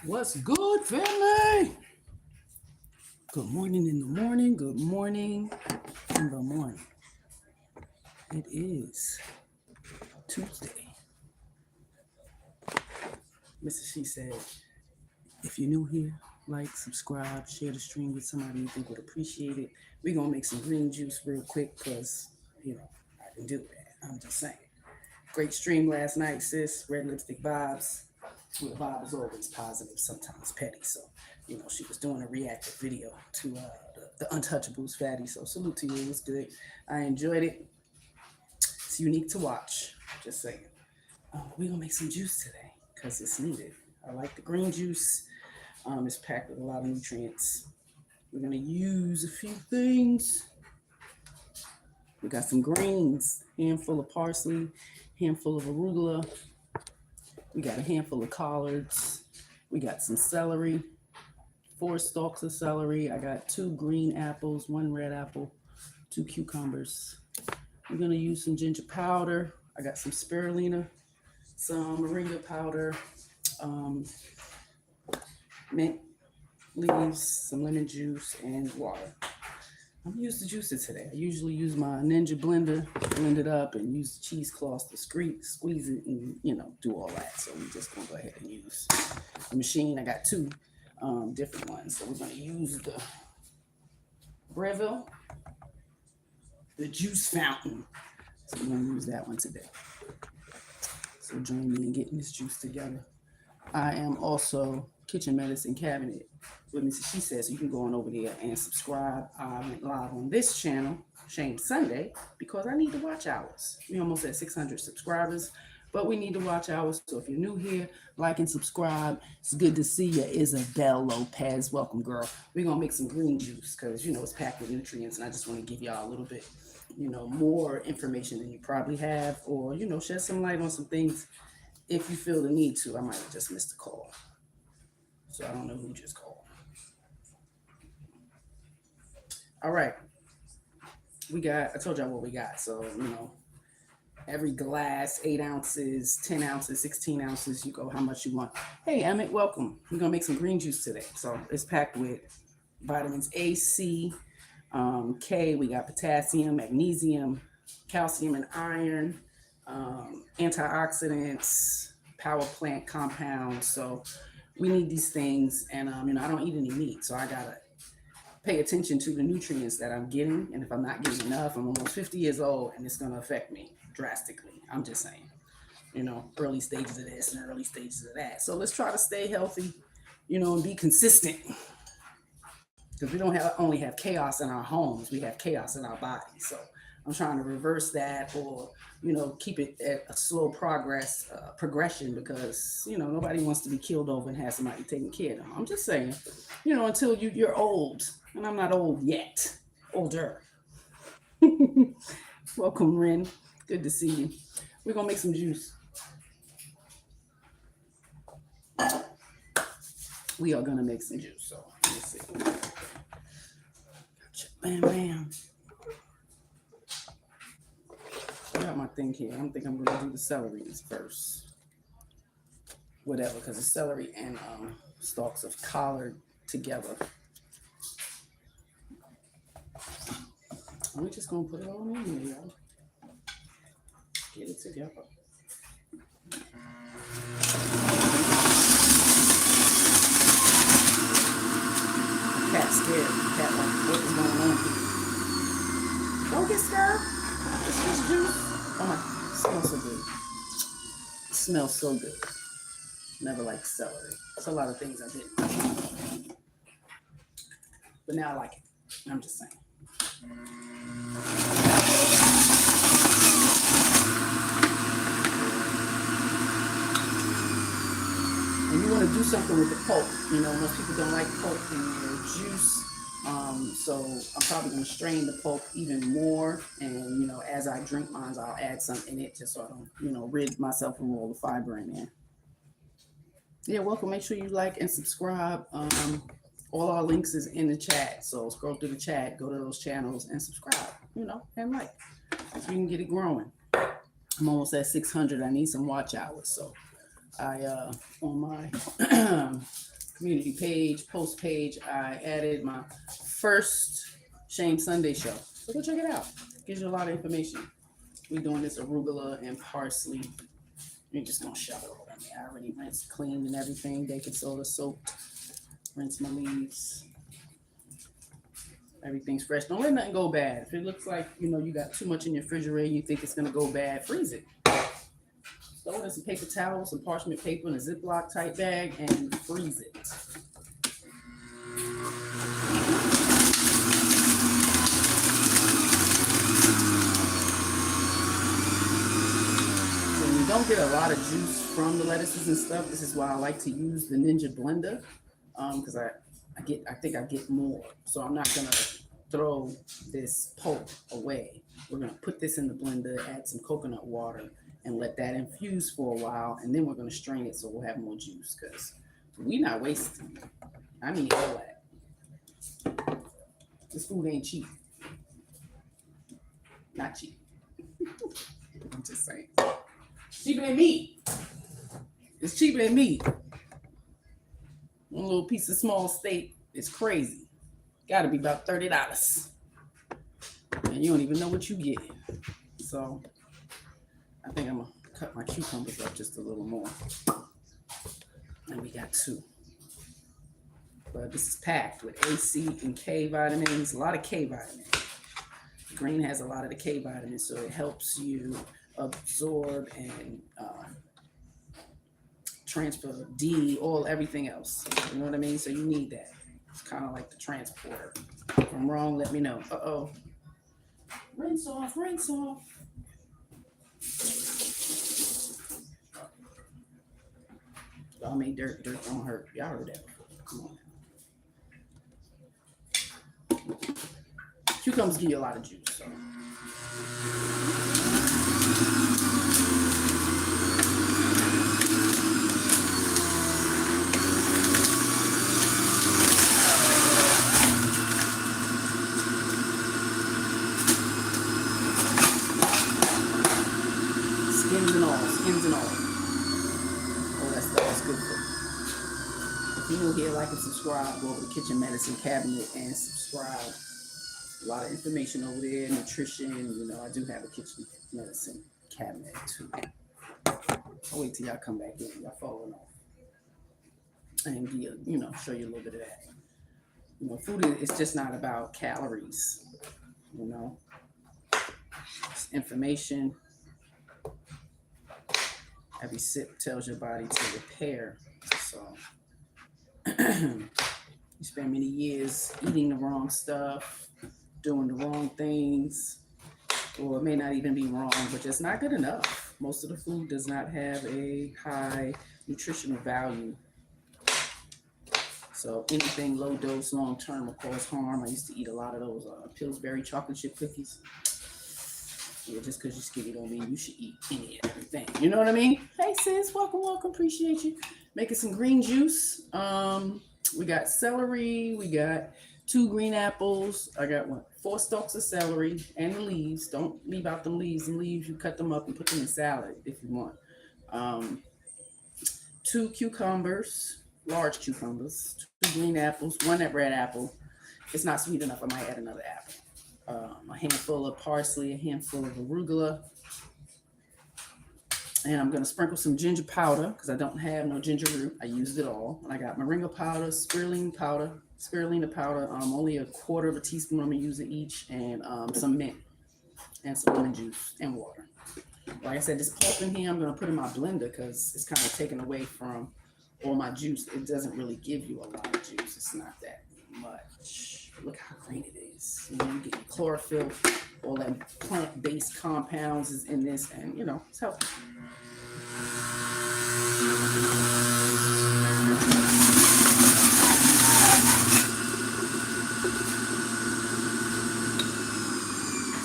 What's good, family? Good morning in the morning. Good morning in the morning. It is Tuesday. Mrs.SheSaid. If you're new here, like, subscribe, share the stream with somebody you think would appreciate it. We're going to make some green juice real quick because, I can do that. I'm just saying. Great stream last night, sis. Red lipstick vibes. Well, the vibe is always positive, sometimes petty. So, she was doing a reactive video to the Untouchables fatty. So, salute to you. It was good. I enjoyed it. It's unique to watch. Just saying. We're going to make some juice today because it's needed. I like the green juice. It's packed with a lot of nutrients. We're going to use a few things. We got some greens, handful of parsley, handful of arugula. We got a handful of collards. We got some celery, 4 stalks of celery. I got 2 green apples, 1 red apple, 2 cucumbers. We're going to use some ginger powder. I got some spirulina, some moringa powder, mint leaves, some lemon juice, and water. I'm going to use the juices today. I usually use my Ninja blender, blend it up, and use the cheesecloth to squeeze it and, do all that. So we're just going to go ahead and use the machine. I got 2 different ones. So we're going to use the Breville, the juice fountain. So we're going to use that one today. So join me in getting this juice together. I am also Kitchen Medicine Cabinet with Mrs.SheSaid. So you can go on over there and subscribe. I went live on this channel, Shame Sunday, because I need the watch hours. We almost at 600 subscribers, but we need the watch hours. So if you're new here, like and subscribe. It's good to see you, Isabel Lopez. Welcome, girl. We're going to make some green juice because, it's packed with nutrients, and I just want to give y'all a little bit, more information than you probably have, or, shed some light on some things if you feel the need to. I might have just missed a call. So I don't know who just called. All right. I told y'all what we got. So, every glass, 8 ounces, 10 ounces, 16 ounces, you go how much you want. Hey, Emmett, welcome. We're going to make some green juice today. So it's packed with vitamins A, C, K. We got potassium, magnesium, calcium, and iron, antioxidants, power plant compounds. So we need these things. And, I don't eat any meat. So I got to pay attention to the nutrients that I'm getting. And if I'm not getting enough, I'm almost 50 years old and it's going to affect me drastically. I'm just saying, early stages of this and early stages of that. So let's try to stay healthy, and be consistent. Because we don't only have chaos in our homes, we have chaos in our bodies. So I'm trying to reverse that, or, keep it at a slow progression, because, nobody wants to be killed over and have somebody taking care of them. I'm just saying, until you're old, and I'm not old yet, older. Welcome, Ren. Good to see you. We're going to make some juice. We are going to make some juice. So let's see. Bam, bam. I got my thing here. I don't think I'm going to do the celery first. Whatever, because the celery and stalks of collard together. We're just going to put it all in here, y'all. Get it together. Cat's scared. Cat like, what is going on here? Don't get scared. It's just juice. Oh my, it smells so good. It smells so good. Never liked celery. There's a lot of things I didn't. But now I like it. I'm just saying. And you want to do something with the pulp. Most people don't like pulp in their juice. So I'm probably going to strain the pulp even more. And, as I drink mine, I'll add some in it just so I don't, rid myself of all the fiber in there. Yeah, welcome. Make sure you like and subscribe. All our links is in the chat. So scroll through the chat, go to those channels and subscribe, and like. So you can get it growing. I'm almost at 600. I need some watch hours. So I, on my community page, post page, I added my first Shame Sunday show. So go check it out. Gives you a lot of information. We're doing this arugula and parsley. You're just gonna shove it over me. I already rinsed, cleaned, and everything. Baking soda soaked. Rinse my leaves. Everything's fresh. Don't let nothing go bad. If it looks like you got too much in your refrigerator, you think it's gonna go bad, freeze it. Throw it in some paper towels, some parchment paper in a Ziploc type bag, and freeze it. When you don't get a lot of juice from the lettuces and stuff, this is why I like to use the Ninja blender, because I think I get more. So I'm not gonna throw this pulp away. We're gonna put this in the blender, add some coconut water, and let that infuse for a while, and then we're gonna strain it so we'll have more juice, because we not wasting. I need all that. This food ain't cheap. Not cheap. I'm just saying. Cheaper than meat. It's cheaper than meat. One little piece of small steak is crazy. Gotta be about $30. And you don't even know what you get. So I think I'm gonna cut my cucumbers up just a little more. And we got 2. But this is packed with A, C, and K vitamins. A lot of K vitamins. Green has a lot of the K vitamins, so it helps you absorb and transfer D, everything else. You know what I mean? So you need that. It's kind of like the transporter. If I'm wrong, let me know. Uh-oh. Rinse off, rinse off. Y'all made dirt don't hurt. Y'all heard that before. Come on. Cucumbers give you a lot of juice, so. Skins and all. All that stuff is good for you. If you're new here, like and subscribe. Go over to Kitchen Medicine Cabinet and subscribe. A lot of information over there, nutrition. I do have a Kitchen Medicine Cabinet too. I'll wait till y'all come back in. Y'all falling off. And show you a little bit of that. Food is just not about calories. It's information. Every sip tells your body to repair. So you spend many years eating the wrong stuff, doing the wrong things, or it may not even be wrong, but just not good enough. Most of the food does not have a high nutritional value. So anything low dose, long term will cause harm. I used to eat a lot of those Pillsbury chocolate chip cookies. Yeah, just because you're skinny don't mean you should eat any and everything. You know what I mean? Hey sis, welcome. Appreciate you. Making some green juice. We got celery. We got 2 green apples. I got 4 stalks of celery and the leaves. Don't leave out the leaves. The leaves, you cut them up and put them in salad if you want. 2 cucumbers, large cucumbers. 2 green apples. 1 red apple. If it's not sweet enough, I might add another apple. A handful of parsley, a handful of arugula. And I'm going to sprinkle some ginger powder because I don't have no ginger root. I used it all. And I got moringa powder, spirulina powder, only a quarter of a teaspoon. I'm going to use it each, and some mint and some lemon juice and water. Like I said, this pulp in here, I'm going to put in my blender because it's kind of taken away from all my juice. It doesn't really give you a lot of juice. It's not that much. Look how green it is. You get chlorophyll, all that plant-based compounds is in this, and it's healthy.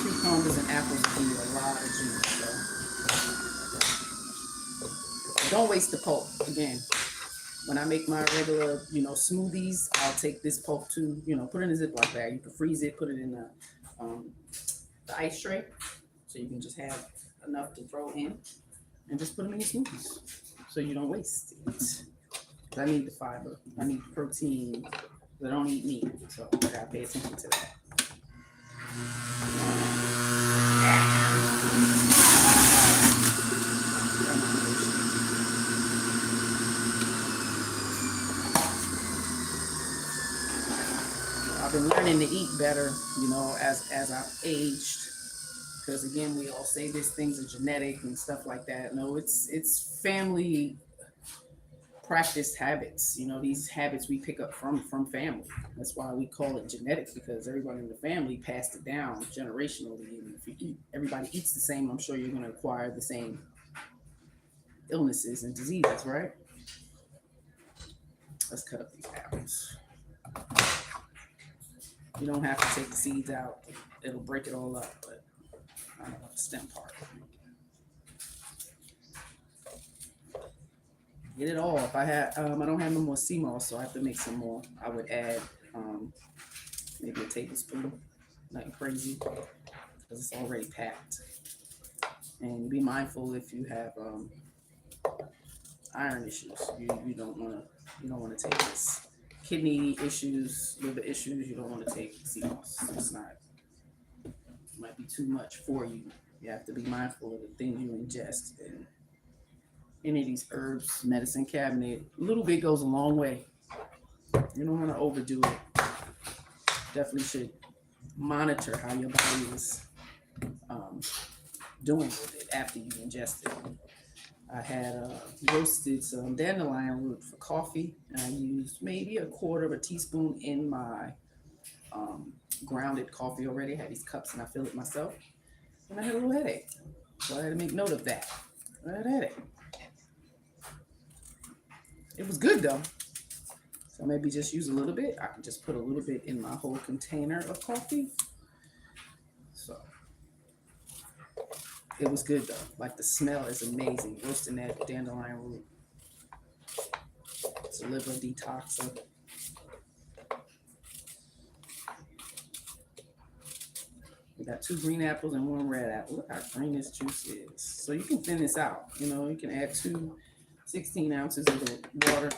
Cucumbers and apples give you a lot of juice. So don't waste the pulp. Again, when I make my regular, smoothies, I'll take this pulp too, put it in a Ziploc bag. You can freeze it, put it in the ice tray, so you can just have enough to throw in, and just put them in your smoothies, so you don't waste it. I need the fiber. I need the protein. I don't eat meat, so I gotta pay attention to that. I've been learning to eat better, as I've aged. Because again, we all say these things are genetic and stuff like that. No, it's family practiced habits. These habits we pick up from family. That's why we call it genetics, because everybody in the family passed it down generationally. And if everybody eats the same, I'm sure you're going to acquire the same illnesses and diseases, right? Let's cut up these apples. You don't have to take the seeds out. It'll break it all up, but I don't want the stem part. Get it all. If I don't have no more sea moss, so I have to make some more. I would add maybe a tablespoon. Nothing crazy, because it's already packed. And be mindful if you have iron issues. You don't want to take this. Kidney issues, liver issues. You don't want to take sea moss. It might be too much for you. You have to be mindful of the things you ingest. And any of these herbs, medicine cabinet, a little bit goes a long way. You don't want to overdo it. Definitely should monitor how your body is doing with it after you ingest it. I had roasted some dandelion root for coffee, and I used maybe a quarter of a teaspoon in my grounded coffee already. I had these cups and I fill it myself. And I had a little headache. So I had to make note of that. I had a headache. It was good though. So maybe just use a little bit. I can just put a little bit in my whole container of coffee. So it was good though. Like the smell is amazing. Roasting that dandelion root. It's a liver detoxer. We got 2 green apples and 1 red apple. Look how green this juice is. So you can thin this out. You can add 2 16 ounces of the water.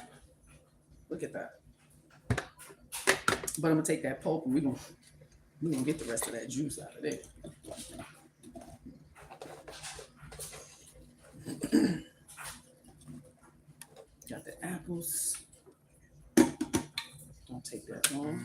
Look at that. But I'm gonna take that pulp and we're gonna get the rest of that juice out of there. Got the apples. Don't take that long.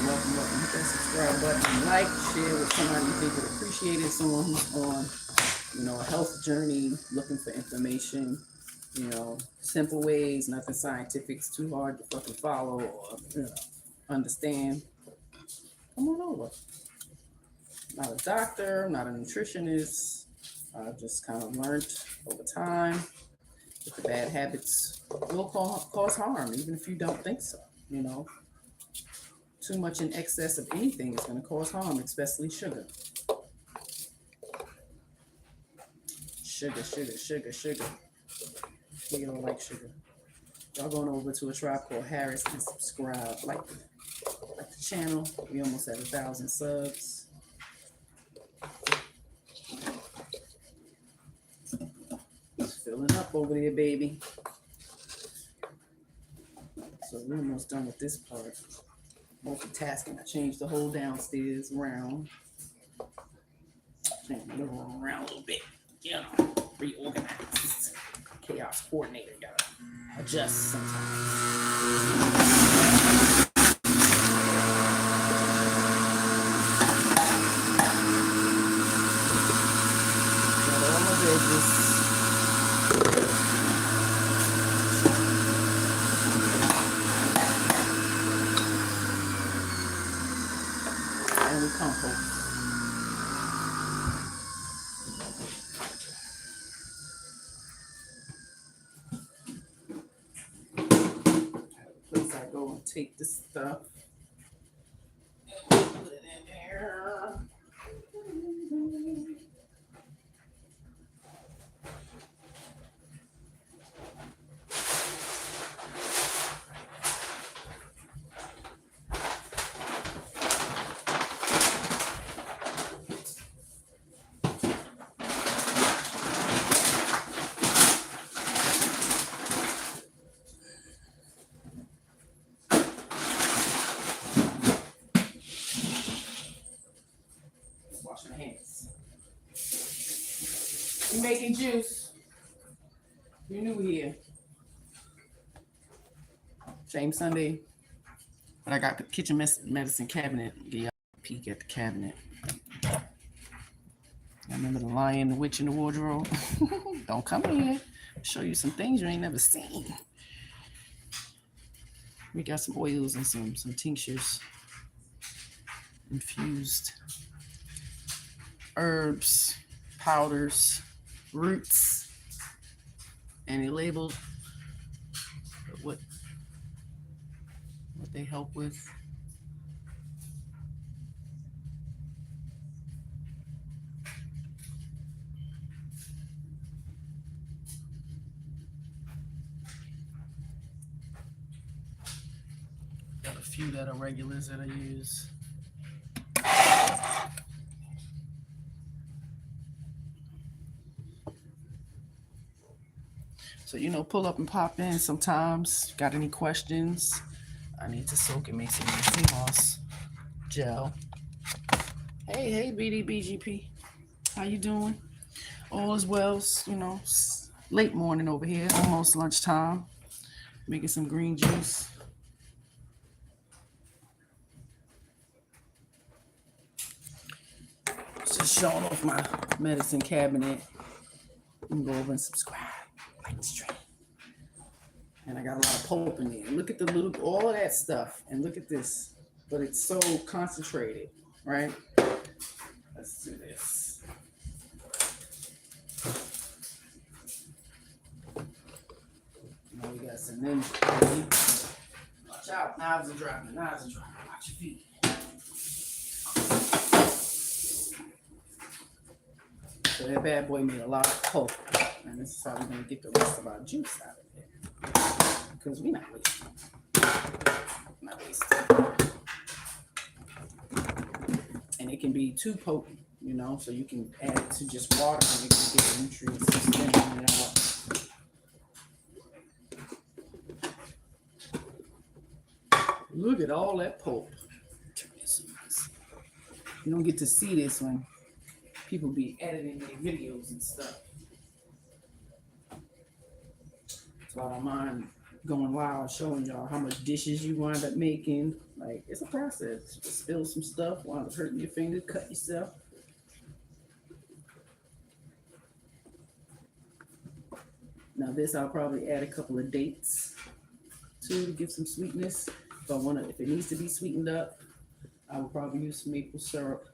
Welcome. Hit that subscribe button. Like, share with somebody you think would appreciate it. Someone who's on, a health journey, looking for information. Simple ways, nothing scientific. It's too hard to fucking follow or understand. Come on over. Not a doctor, not a nutritionist. I've just kind of learned over time that the bad habits will cause harm, even if you don't think so. Too much in excess of anything is going to cause harm, especially sugar. Sugar. We don't like sugar. Y'all going over to a tribe called Harris and subscribe. Like the channel. We almost at 1,000 subs. It's filling up over there, baby. So we're almost done with this part. Multitasking. I changed the whole downstairs around. Changed the room around a little bit. Reorganize. Chaos coordinator gotta adjust sometimes. Got all my veggies. And we compost. Take this stuff, put it in there. making juice. You're new here. Shame Sunday. But I got the kitchen medicine cabinet. Give y'all a peek at the cabinet. I remember the Lion, the Witch, and the Wardrobe. Don't come in here. Show you some things you ain't never seen. We got some oils and some tinctures. Infused herbs, powders, roots. And they labeled what they help with. Got a few that are regulars that I use. So, pull up and pop in sometimes. Got any questions? I need to soak and make some sea moss gel. Hey, BDBGP. How you doing? All is well. Late morning over here. Almost lunchtime. Making some green juice. Just showing off my medicine cabinet. You can go over and subscribe. Like the stream. And I got a lot of pulp in there. Look at all of that stuff. And look at this. But it's so concentrated, right? Let's do this. Now we got some ninja. Watch out. Knives are dropping. Watch your feet. So that bad boy made a lot of pulp. And this is how we're going to get the rest of our juice out of it. Because we're not wasting. And it can be too potent, so you can add it to just water and you can get the nutrients and spinning it out. Look at all that pulp. You don't get to see this when people be editing their videos and stuff. So I don't mind going live, showing y'all how much dishes you wind up making. Like, it's a process. You spill some stuff, wind up hurting your finger, cut yourself. Now this, I'll probably add a couple of dates to give some sweetness. If it needs to be sweetened up, I will probably use some maple syrup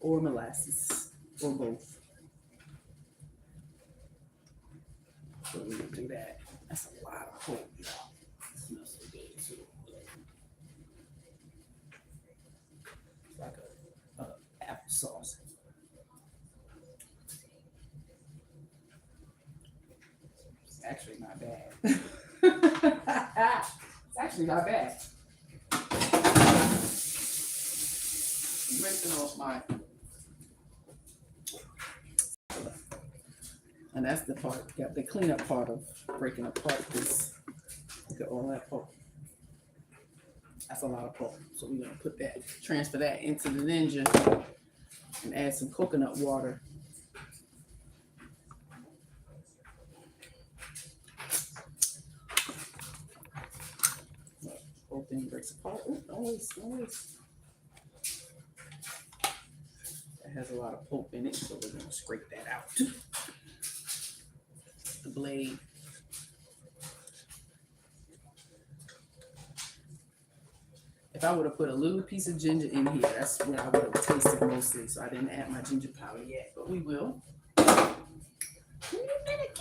or molasses or both. So we're gonna do that. That's a lot of pulp, y'all. It smells so good too. It's like a applesauce. It's actually not bad. It's actually not bad. I'm rinsing off my. And that's the part, got the cleanup part of breaking apart this. Look at all that pulp. That's a lot of pulp. So we're gonna transfer that into the Ninja and add some coconut water. Whole thing breaks apart. Oh, noise. That has a lot of pulp in it, so we're gonna scrape that out. The blade. If I would have put a little piece of ginger in here, that's what I would have tasted mostly. So I didn't add my ginger powder yet, but we will. Give me a minute.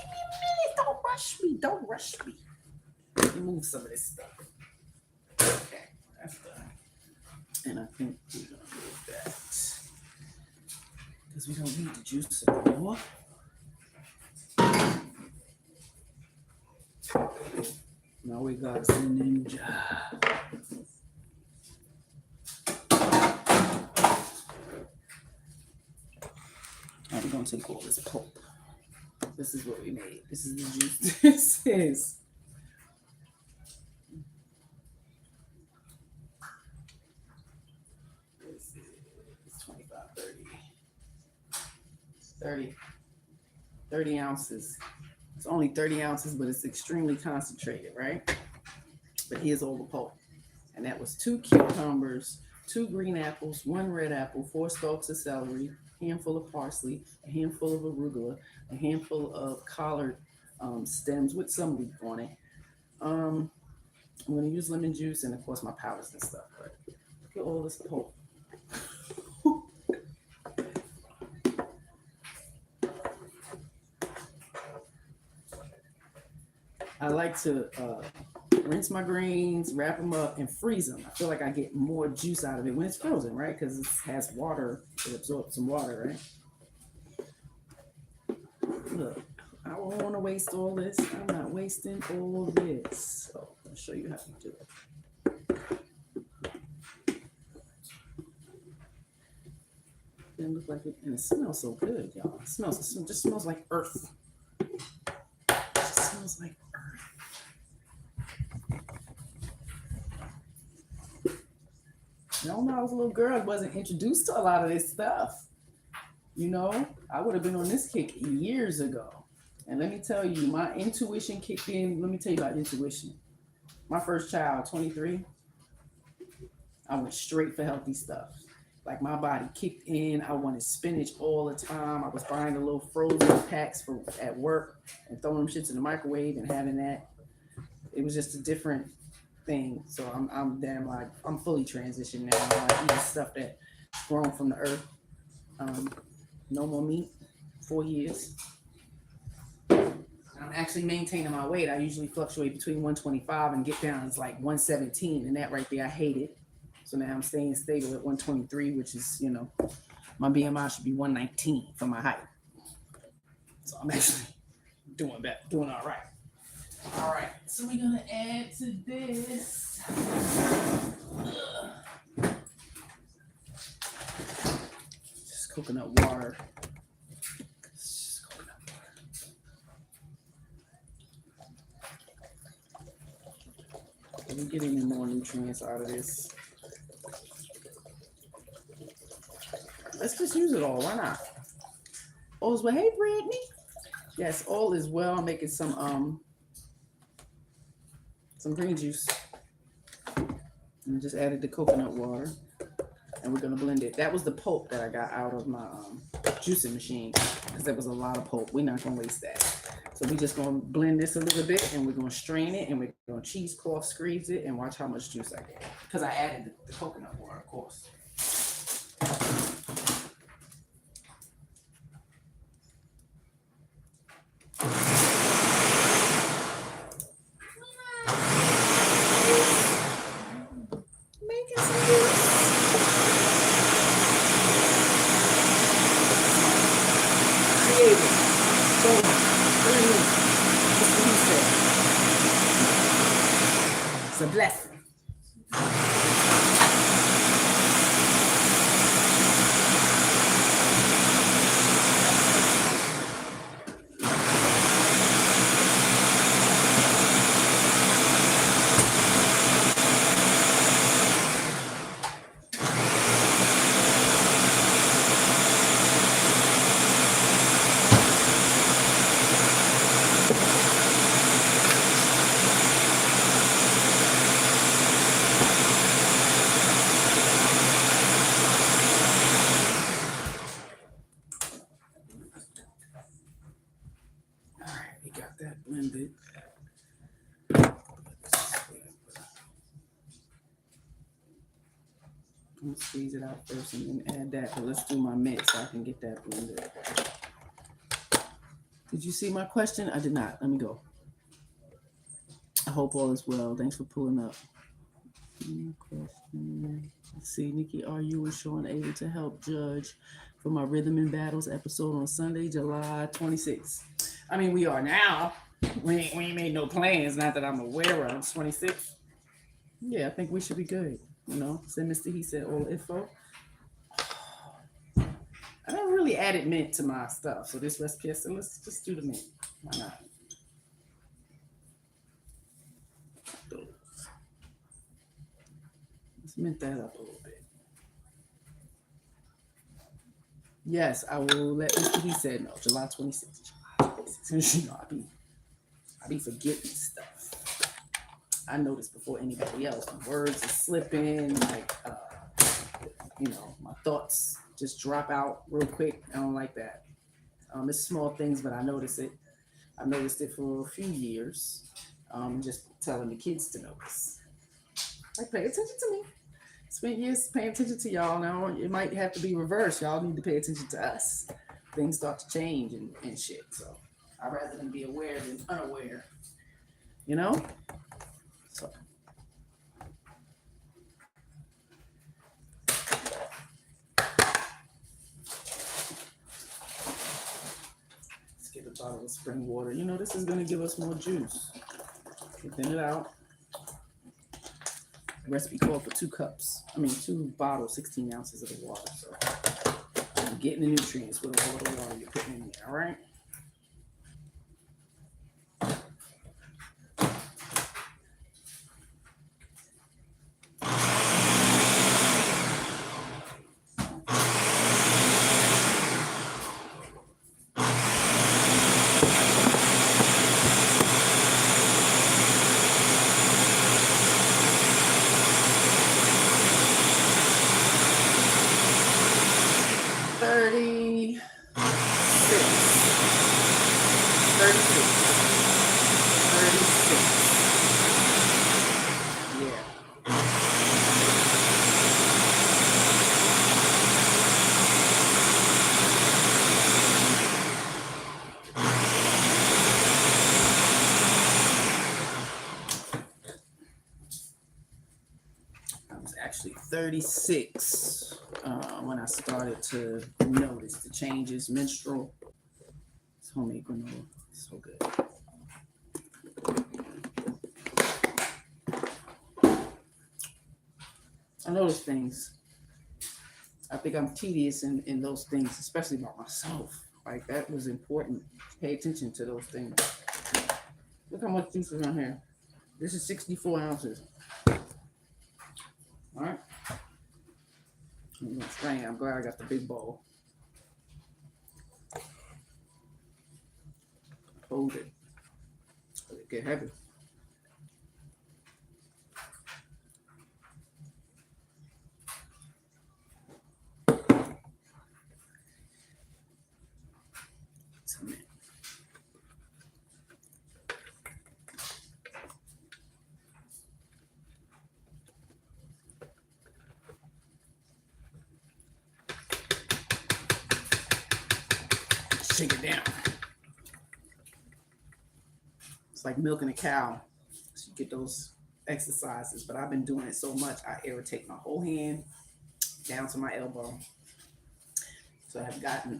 Don't rush me. Remove some of this stuff. Okay, that's done. And I think we're gonna move that because we don't need the juice anymore. Now we got the Ninja. Now we're gonna take all this pulp. This is what we made. This is the juice. This is. This is 25, 30. 30. 30 ounces. It's only 30 ounces, but it's extremely concentrated, right? But here's all the pulp. And that was 2 cucumbers, 2 green apples, 1 red apple, 4 stalks of celery, a handful of parsley, a handful of arugula, a handful of collard stems with some leaf on it. I'm going to use lemon juice and, of course, my powders and stuff. But look at all this pulp. I like to rinse my greens, wrap them up, and freeze them. I feel like I get more juice out of it when it's frozen, right? Because it has water. It absorbs some water, right? Look, I don't want to waste all this. I'm not wasting all this. So I'll show you how to do it. It looks like it, and it smells so good, y'all. It just smells like earth. It just smells like earth. No, when I was a little girl, I wasn't introduced to a lot of this stuff. You know, I would have been on this kick years ago. And let me tell you, my intuition kicked in. Let me tell you about intuition. My first child, 23, I went straight for healthy stuff. Like my body kicked in. I wanted spinach all the time. I was buying the little frozen packs at work and throwing them shits in the microwave and having that. It was just a different thing. So I'm fully transitioned now. I eat stuff that's grown from the earth. No more meat. 4 years. I'm actually maintaining my weight. I usually fluctuate between 125 and get down. It's like 117, and that right there, I hate it. So now I'm staying stable at 123, which is, you know, my BMI should be 119 for my height. So I'm actually doing all right. All right, so we're gonna add to this. Just coconut water. We're getting more nutrients out of this. Let's just use it all. Why not? All is well. Hey, Brittany. Yes, all is well. I'm making some green juice. And just added the coconut water. And we're gonna blend it. That was the pulp that I got out of my juicing machine, because there was a lot of pulp. We're not gonna waste that. So we're just gonna blend this a little bit, and we're gonna strain it, and we're gonna cheesecloth squeeze it, and watch how much juice I get. Because I added the coconut water, of course. Making some juice. Creative. It's a blessing. Blended. I'm gonna squeeze it out first and then add that. But let's do my mix so I can get that blended. Did you see my question? I did not. Let me go. I hope all is well. Thanks for pulling up. Question. Let's see, Nikki, are you and Sean able to help judge for my Rhythm and Battles episode on Sunday, July 26th? I mean, we are now. We ain't made no plans, not that I'm aware of. It's 26th. Yeah, I think we should be good. You know, said Mr. He said all info. I don't really added mint to my stuff, so this recipe, so let's just do the mint. Why not? Let's mint that up a little bit. Yes, I will let Mr. He said no, July 26th. I be forgetting stuff. I notice before anybody else, my words are slipping, like, my thoughts just drop out real quick. I don't like that. It's small things, but I notice it. I've noticed it for a few years. Just telling the kids to notice. Like, pay attention to me. Spent years paying attention to y'all. Now it might have to be reversed. Y'all need to pay attention to us. Things start to change and shit. So I'd rather than be aware than unaware. So let's get a bottle of spring water. This is gonna give us more juice. Thin it out. The recipe called for 2 bottles, 16 ounces of the water. So you're getting the nutrients with all the water you're putting in there, all right? Actually 36 when I started to notice the changes. Menstrual. It's homemade granola. So good. I notice things. I think I'm tedious in those things, especially about myself. Like, that was important. Pay attention to those things. Look how much juice is on here. This is 64 ounces. All right. I'm gonna strain. I'm glad I got the big bowl. Hold it. Let it get heavy. Shake it down. It's like milking a cow. So you get those exercises, but I've been doing it so much, I irritate my whole hand down to my elbow. So I've gotten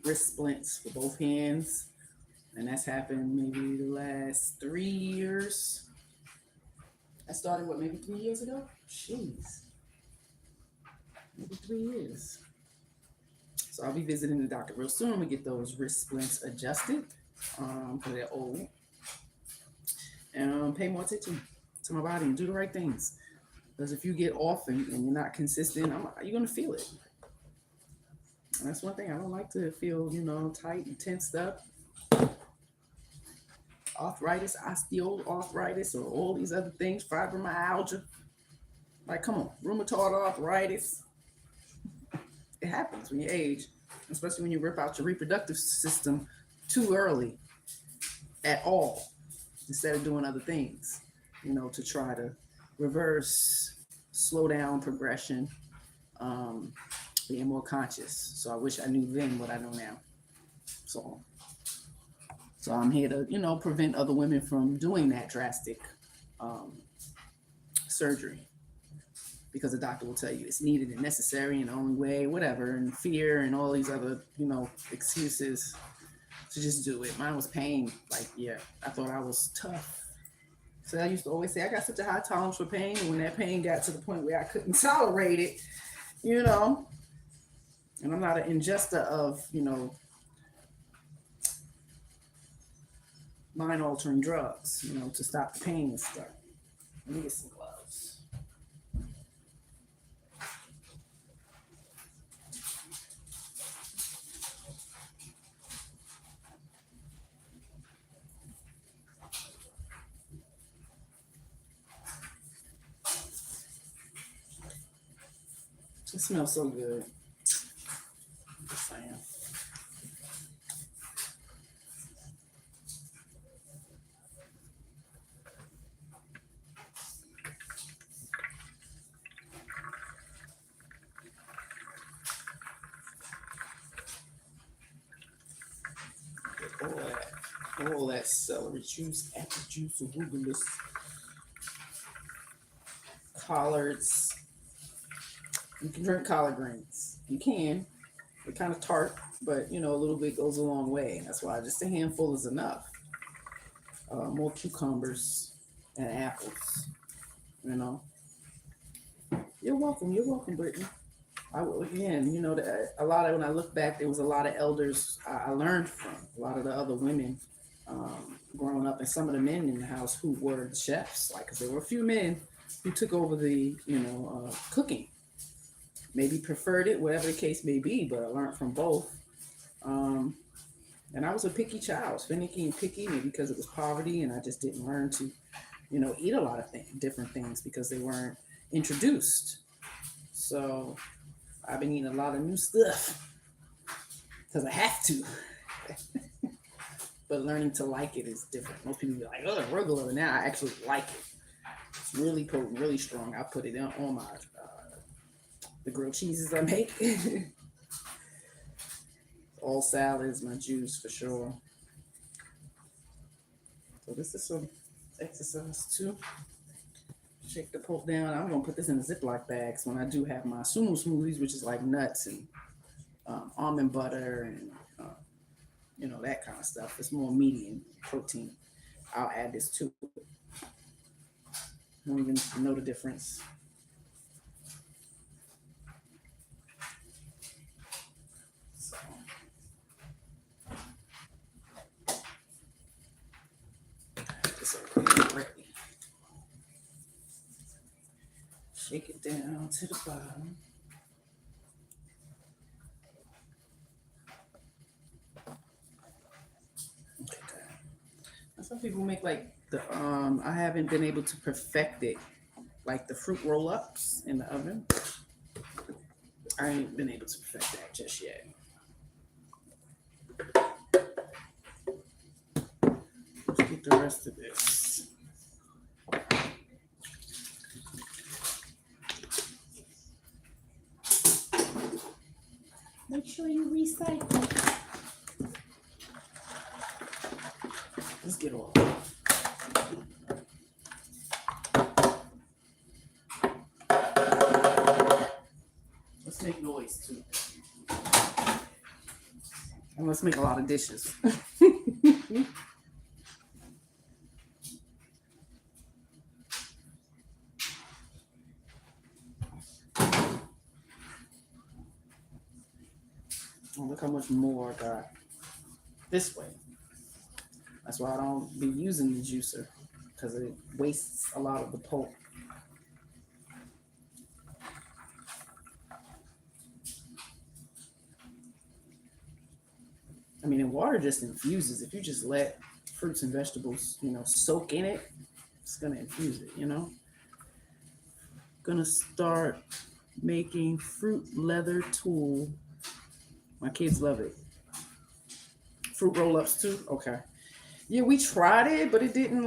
wrist splints for both hands, and that's happened maybe the last 3 years. I started, maybe 3 years ago? Jeez. Maybe 3 years. So I'll be visiting the doctor real soon to get those wrist splints adjusted because they're old. And pay more attention to my body and do the right things. Because if you get off and you're not consistent, you're going to feel it. And that's one thing. I don't like to feel, tight and tensed up. Arthritis, osteoarthritis, or all these other things, fibromyalgia. Like, come on, rheumatoid arthritis. It happens when you age, especially when you rip out your reproductive system too early at all, instead of doing other things, to try to reverse, slow down progression, being more conscious. So I wish I knew then what I know now. So I'm here to, prevent other women from doing that drastic surgery. Because the doctor will tell you it's needed and necessary and the only way, whatever, and fear and all these other, excuses to just do it. Mine was pain. Like, yeah, I thought I was tough. So I used to always say I got such a high tolerance for pain. And when that pain got to the point where I couldn't tolerate it, and I'm not an ingester of, mind-altering drugs, to stop the pain and stuff. Let me get some gloves. It smells so good. Just saying. All that celery juice, apple juice, arugula, collards. You can drink collard greens. You can. They're kind of tart, but you know, a little bit goes a long way. And that's why just a handful is enough. More cucumbers and apples. You know. You're welcome, Brittany. Again, you know, a lot of, when I look back, there was a lot of elders I learned from, a lot of the other women growing up, and some of the men in the house who were the chefs. Like, 'cause there were a few men who took over the, cooking. Maybe preferred it, whatever the case may be, but I learned from both. And I was a picky child, finicky and picky, maybe because it was poverty, and I just didn't learn to, eat a lot of different things because they weren't introduced. So I've been eating a lot of new stuff because I have to. But learning to like it is different. Most people be like, oh, regular. Now I actually like it. It's really potent, really strong. I put it on my the grilled cheeses I make. All salads, my juice for sure. So this is some exercise too. Shake the pulp down. I'm gonna put this in the Ziploc bags when I do have my sumo smoothies, which is like nuts and almond butter and that kind of stuff. It's more meaty and protein. I'll add this to it. I don't even know the difference. So. This already ready. Shake it down to the bottom. Okay. Some people make like the I haven't been able to perfect it, like the fruit roll-ups in the oven. I ain't been able to perfect that just yet. Let's get the rest of this. Make sure you recycle. Let's get all. Let's make noise too. And let's make a lot of dishes. Oh, look how much more I got this way. That's why I don't be using the juicer, because it wastes a lot of the pulp. I mean, and water just infuses. If you just let fruits and vegetables, soak in it, it's gonna infuse it, Gonna start making fruit leather tool. My kids love it. Fruit roll-ups too? Okay. Yeah, we tried it, but it didn't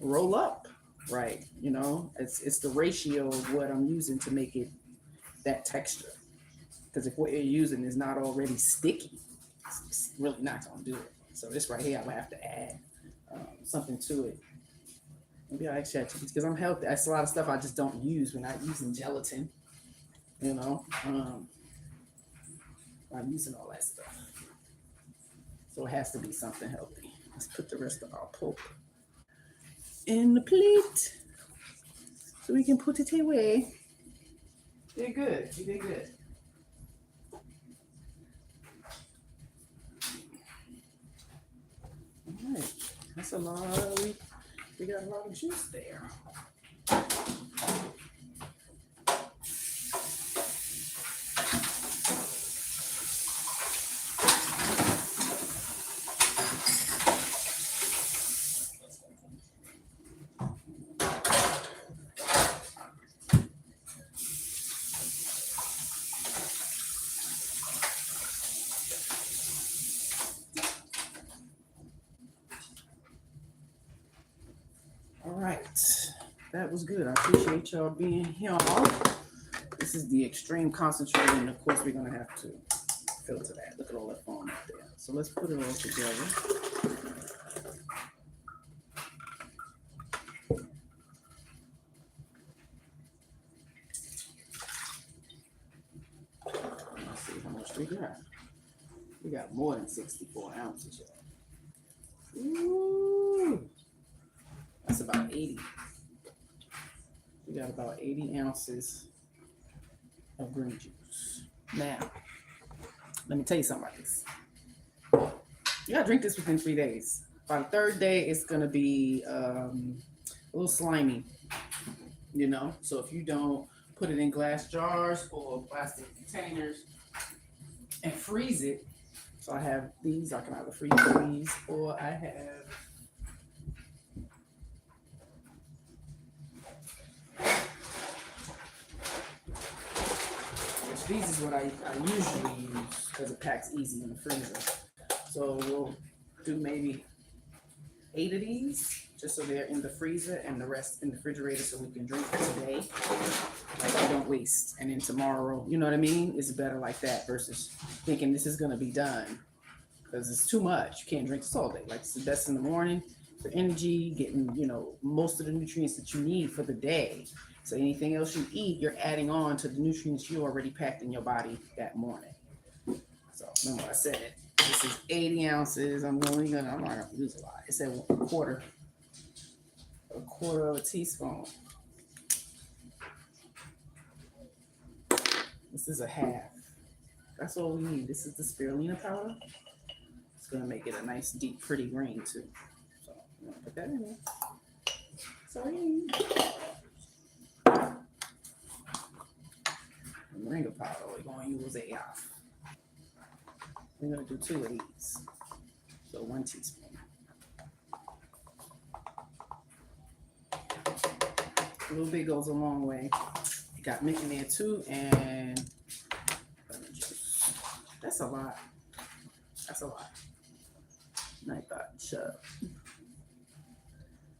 roll up right. It's the ratio of what I'm using to make it that texture. Because if what you're using is not already sticky, it's really not going to do it. So this right here, I would have to add something to it. Maybe I'll ask ChatGPT because I'm healthy. That's a lot of stuff I just don't use. We're not using gelatin, I'm using all that stuff. So it has to be something healthy. Let's put the rest of our pulp in the plate so we can put it away. They're good. You did good. All right. That's a lot. We got a lot of juice there. right. That was good. I appreciate y'all being here. This is the extreme concentrated, and of course we're gonna have to filter that. Look at all that foam up there. So let's put it all together. Let's see how much we got. We got more than 64 ounces, y'all. Ooh, that's about 80. We got about 80 ounces of green juice. Now, let me tell you something about this. You gotta drink this within 3 days. By the third day, it's gonna be a little slimy, you know? So if you don't put it in glass jars or plastic containers and freeze it, so I have these, I can either freeze these, or I have these is what I usually use because it packs easy in the freezer. So we'll do maybe 8 of these, just so they're in the freezer and the rest in the refrigerator so we can drink it today. Like we don't waste. And then tomorrow, you know what I mean? It's better like that versus thinking this is gonna be done. Because it's too much. You can't drink this all day. Like it's the best in the morning for energy, getting, you know, most of the nutrients that you need for the day. So anything else you eat, you're adding on to the nutrients you already packed in your body that morning. So remember I said this is 80 ounces. I'm not gonna use a lot. It said a quarter of a teaspoon. This is a half. That's all we need. This is the spirulina powder. It's gonna make it a nice, deep, pretty green too. So I'm gonna put that in there. Sorry. Moringa powder, we're gonna use a half. We're gonna do 2 of these. So 1 teaspoon. A little bit goes a long way. You got milk in there too, and lemon juice. That's a lot. That's a lot. Nightbot, shut up.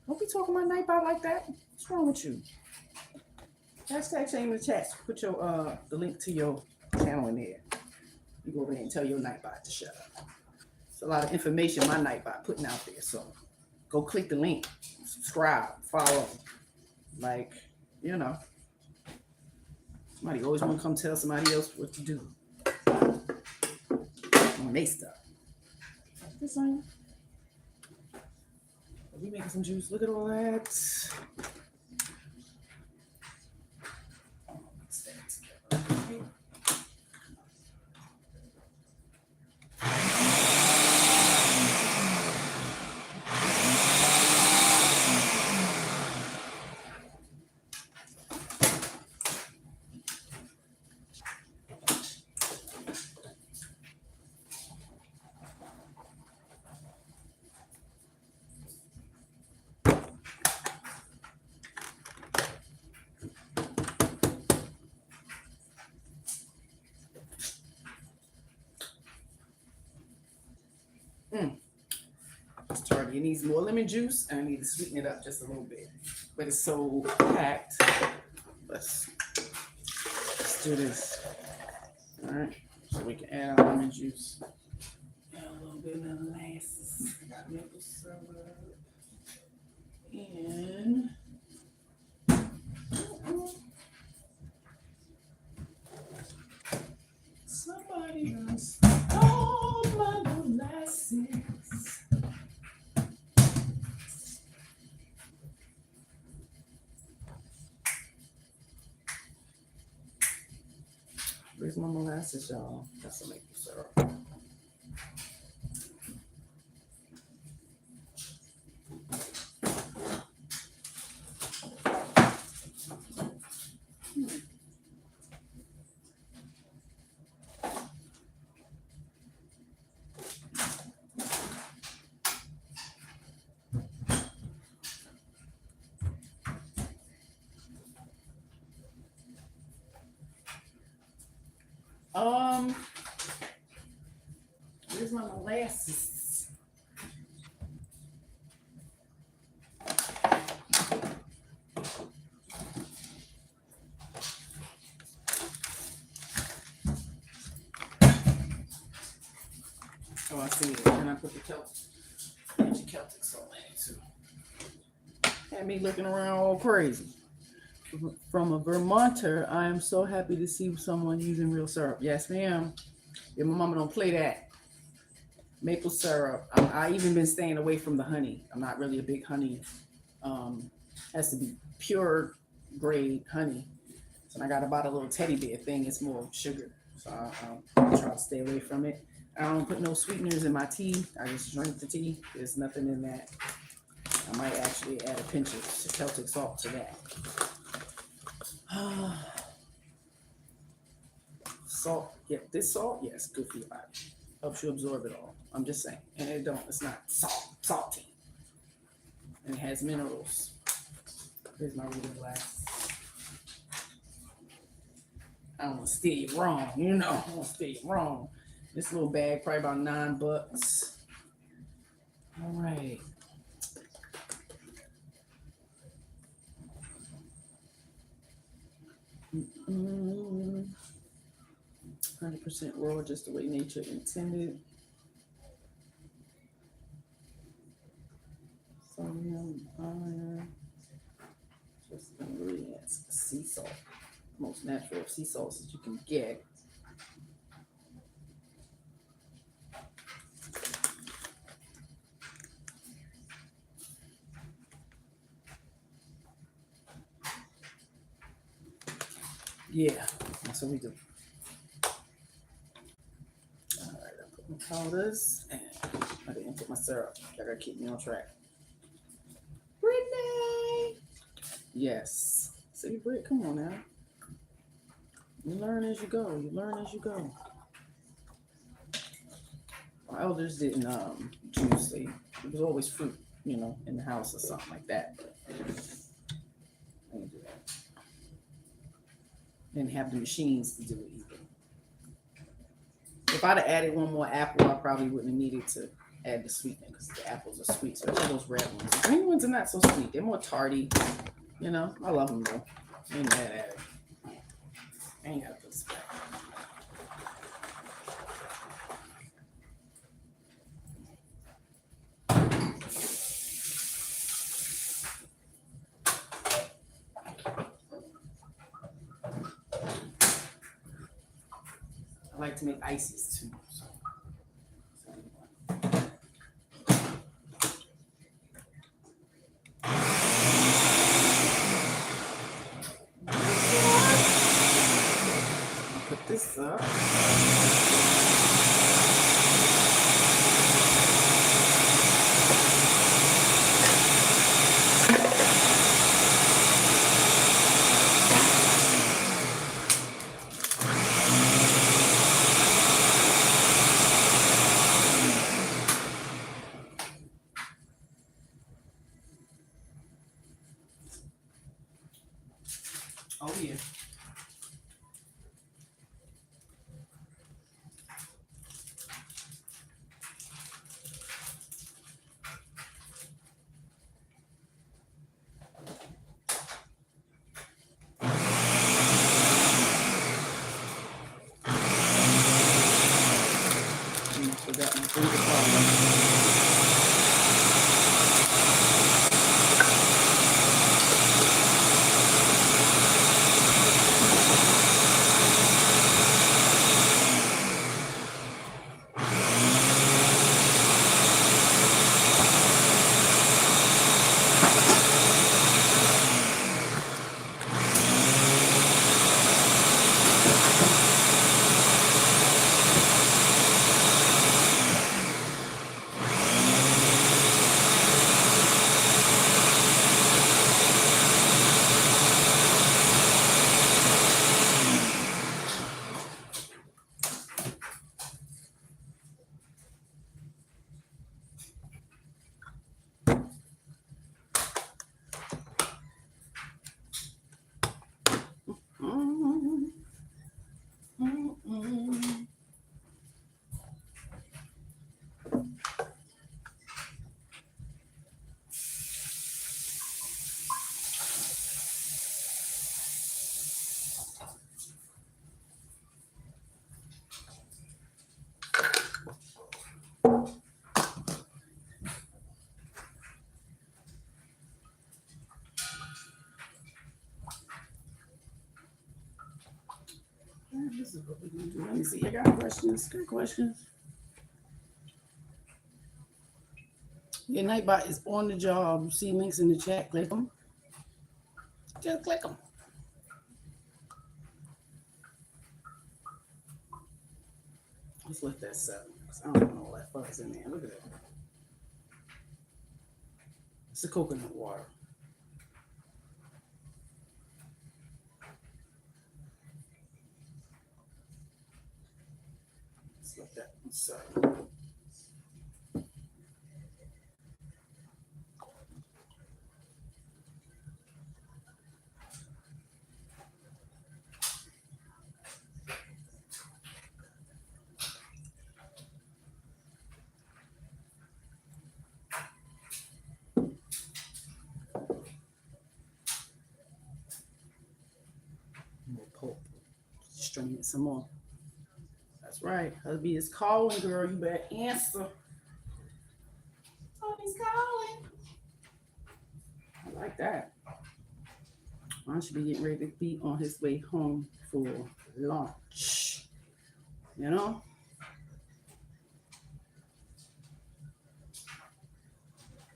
Don't be talking about Nightbot like that. What's wrong with you? Hashtag shame in the chat. Put your the link to your channel in there. You go over there and tell your Nightbot to shut up. It's a lot of information my Nightbot putting out there. So go click the link, subscribe, follow. Like, you know. Somebody always want to come tell somebody else what to do. On they stuff. This ain't. We making some juice. Look at all that. It's tardy. It needs more lemon juice, and I need to sweeten it up just a little bit. But it's so packed. Let's do this. All right. So we can add our lemon juice. Add a little bit of molasses. Maple syrup. And somebody done stole my molasses. Where's my molasses, y'all? That's some maple syrup. Where's my molasses? said. And I put the Celtic salt in it too. Had me looking around all crazy. From a Vermonter, I am so happy to see someone using real syrup. Yes, ma'am. Yeah, my mama don't play that. Maple syrup. I even been staying away from the honey. I'm not really a big honey. Has to be pure grade honey. So I got about a little teddy bear thing. It's more sugar. So I try to stay away from it. I don't put no sweeteners in my tea. I just drink the tea. There's nothing in that. I might actually add a pinch of Celtic salt to that. Salt, yeah, this salt, yes, good for your body. Helps you absorb it all. I'm just saying. And it's not salty. And it has minerals. Here's my reading glass. I don't want to steer you wrong. You know, I don't want to steer you wrong. This little bag, probably about $9. All right. Mm-hmm. 100% raw, just the way nature intended. Sodium, iron, just ingredients. Sea salt, most natural sea salts that you can get. Yeah, that's what we do. All right, I put my powders and I didn't put my syrup. I gotta keep me on track. Brittany! Yes. See, Britt, come on now. You learn as you go. You learn as you go. My elders didn't juice. It was always fruit, in the house or something like that. But I didn't do that. Didn't have the machines to do it either. If I'd have added one more apple, I probably wouldn't have needed to add the sweetening because the apples are sweet, especially those red ones. The green ones are not so sweet. They're more tarty. I love them though. I ain't mad at it. I ain't got to put this back. I like to make ices too. Put this up. Oh yeah. Forgot my finger problem. This is what we're gonna do. Let me see. I got questions. Good questions. Your Nightbot is on the job. You see links in the chat. Click them. Just click them. Let's let that settle. I don't know what that fuck's in there. Look at that. It's the coconut water. Let's let that settle. Strain it some more. That's right. Hubby is calling, girl. You better answer. Hubby's calling. I like that. I should be getting ready to be on his way home for lunch. You know?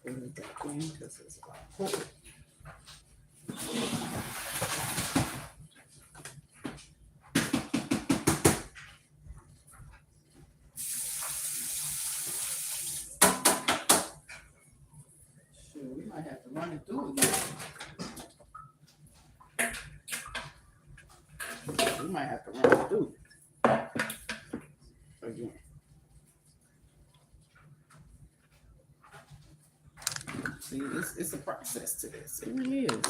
Put it back in because it's about hope. We might have to run it through again. We might have to run it through again. See, it's a process to this. It really is.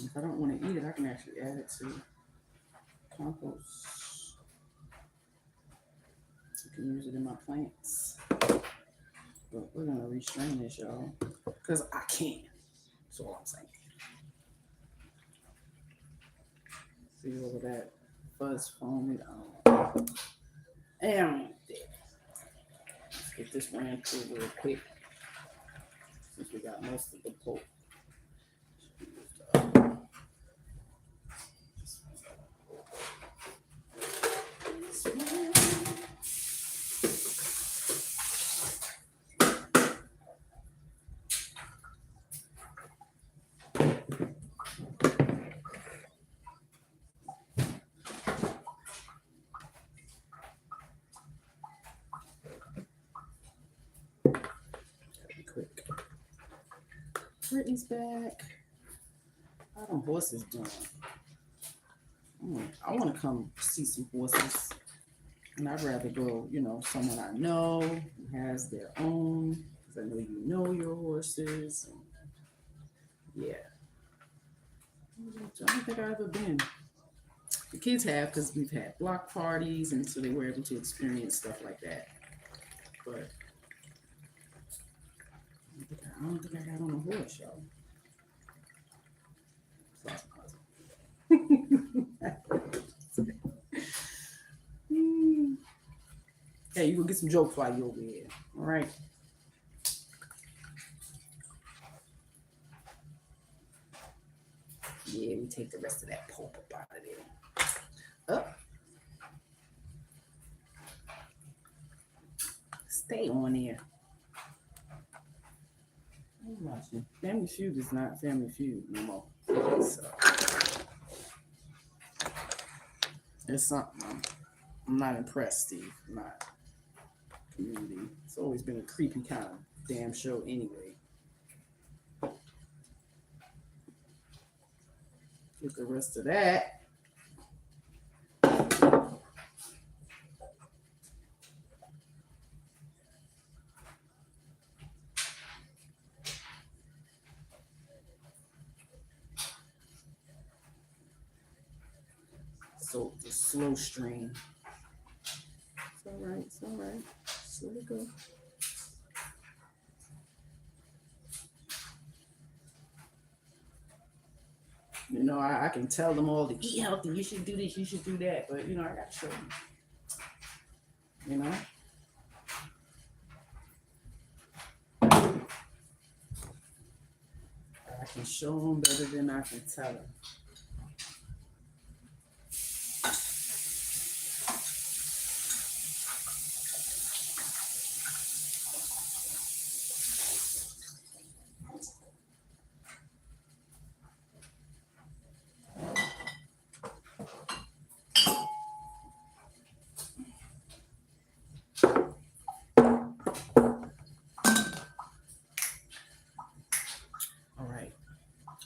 If I don't want to eat it, I can actually add it to compost. I can use it in my plants. But we're going to restrain this, y'all, because I can. That's all I'm saying. See over that fuzz foam? And let's get this ran through real quick since we got most of the pulp. Quick. Brittany's back. How them horses doing? I want to come see some horses. And I'd rather go, someone I know who has their own. Because I know you know your horses. And yeah. I don't think I've ever been. The kids have because we've had block parties. And so they were able to experience stuff like that. But I don't think I got on a horse, y'all. Hey, you go get some jokes while you're over here. All right. Yeah, we take the rest of that pulp up out of there. Up. Stay on there. I'm watching. Family Feud is not Family Feud no more. So it's something. I'm not impressed, Steve. I'm not. Community. It's always been a creepy kind of damn show anyway. Get the rest of that. So the slow stream. It's all right. It's all right. Just let it go. You know, I can tell them all to eat healthy. You should do this. You should do that. But you know, I got to show them. You know. I can show them better than I can tell them.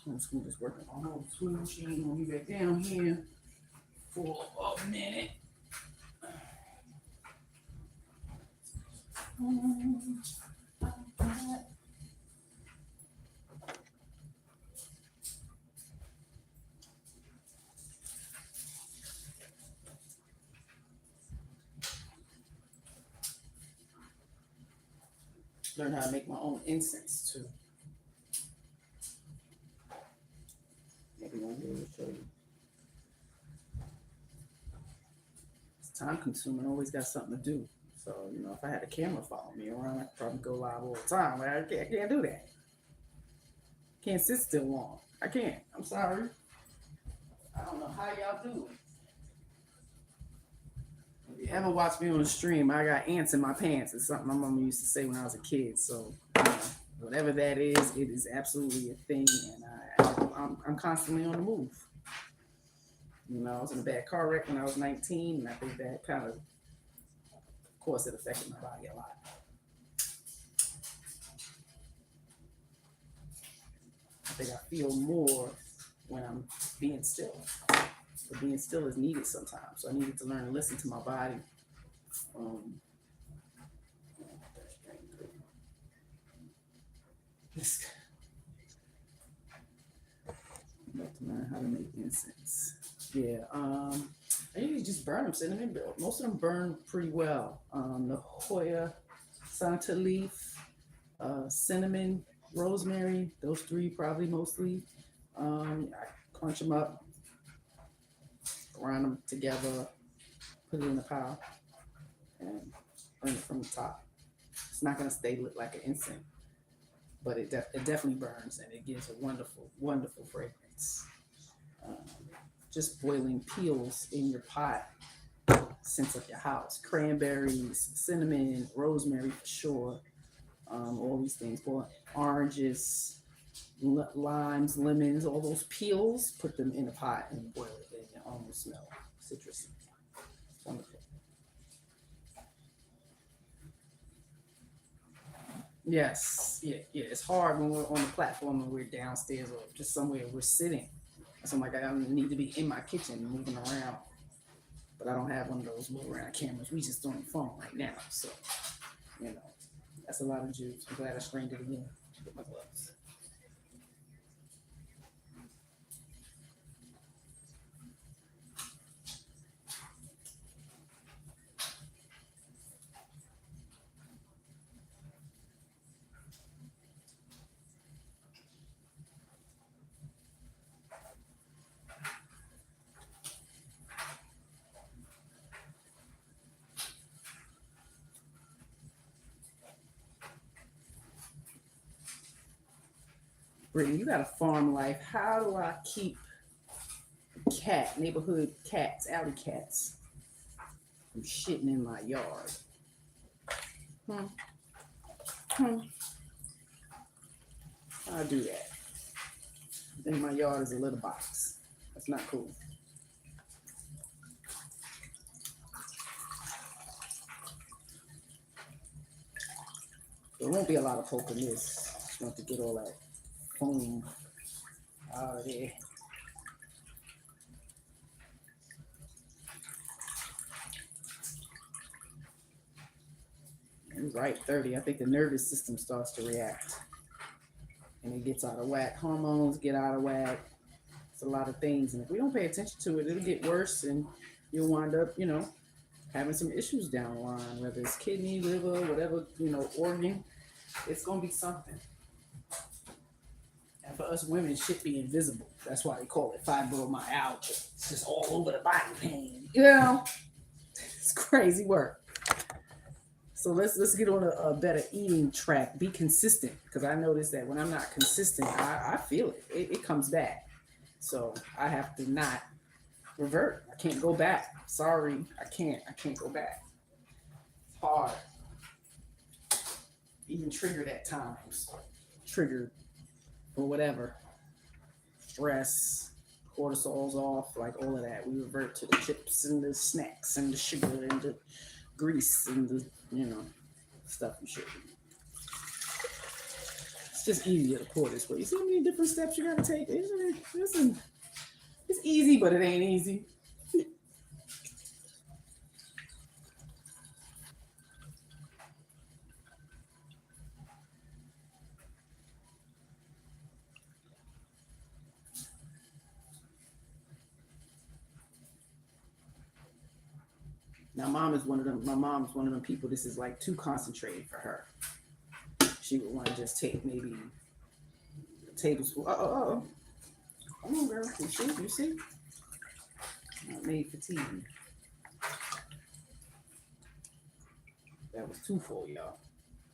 Homeschool is working on homeschool. She ain't gonna be back down here for a minute. Learn how to make my own incense too. Maybe one day we'll show you. It's time consuming. Always got something to do. So, you know, if I had a camera follow me around, I could probably go live all the time. But I can't do that. Can't sit still long. I can't. I'm sorry. I don't know how y'all do it. If you ever watch me on the stream, I got ants in my pants. It's something my mama used to say when I was a kid. So, you know, whatever that is, it is absolutely a thing. And I'm constantly on the move. You know, I was in a bad car wreck when I was 19. And I think that kind of course, it affected my body a lot. I think I feel more when I'm being still. But being still is needed sometimes. So I needed to learn to listen to my body. To learn how to make incense. Yeah. I usually just burn them cinnamon. Most of them burn pretty well. The Hoya, Santa leaf, cinnamon, rosemary. Those three probably mostly. I crunch them up, grind them together, put it in the pile, and burn it from the top. It's not gonna stay lit like an incense, but it definitely burns, and it gives a wonderful, wonderful fragrance. Just boiling peels in your pot scents up your house. Cranberries, cinnamon, rosemary for sure. All these things. Boil oranges, limes, lemons, all those peels, put them in a pot and boil it, and you almost smell citrusy. Wonderful. Yes, yeah. It's hard when we're on the platform and we're downstairs or just somewhere we're sitting. So I'm like, I need to be in my kitchen moving around. But I don't have one of those move around cameras. We just on the phone right now. So, you know, that's a lot of juice. I'm glad I strained it again with my gloves. Brittany, you got a farm life. How do I keep neighborhood cats, alley cats, from shitting in my yard? How do that? I think my yard is a litter box. That's not cool. There won't be a lot of poke in this. Just want to get all that foam out of there. You're right, 30. I think the nervous system starts to react. And it gets out of whack. Hormones get out of whack. It's a lot of things, and if we don't pay attention to it, it'll get worse, and you'll wind up, having some issues down the line, whether it's kidney, liver, whatever, organ. It's gonna be something. And for us women, it should be invisible. That's why they call it fibromyalgia. It's just all over the body pain. It's crazy work. So let's get on a better eating track. Be consistent, because I notice that when I'm not consistent, I feel it. It comes back. So I have to not revert. I can't go back. Sorry, I can't go back. It's hard. Even triggered at times. Triggered or whatever. Stress, cortisol's off, like all of that. We revert to the chips and the snacks and the sugar and the grease and the, stuff you should eat. It's just easier to pour this way. You see how many different steps you gotta take? It's easy, but it ain't easy. Now, my mom's one of them people. This is like too concentrated for her. She would want to just take maybe a tablespoon. Come on, girl. You see? Not made for TV. That was too full, y'all.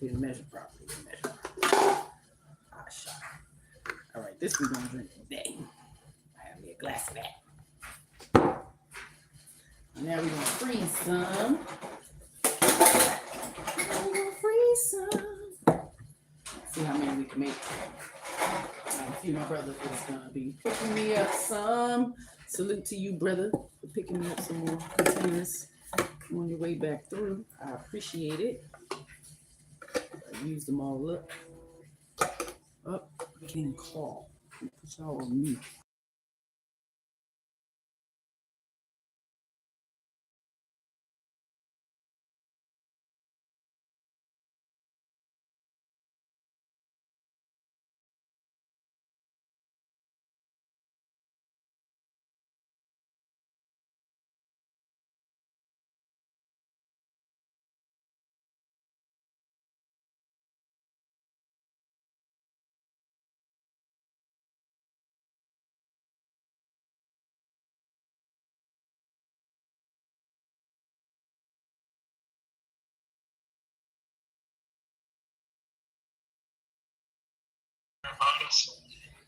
Didn't measure properly. Shot. All right, this we're gonna drink today. I have me a glass of that. Now we're gonna freeze some. See how many we can make. My brother is gonna be picking me up some. Salute to you, brother, for picking me up some more containers on your way back through. I appreciate it. I used them all up. I can't call. Put y'all on mute.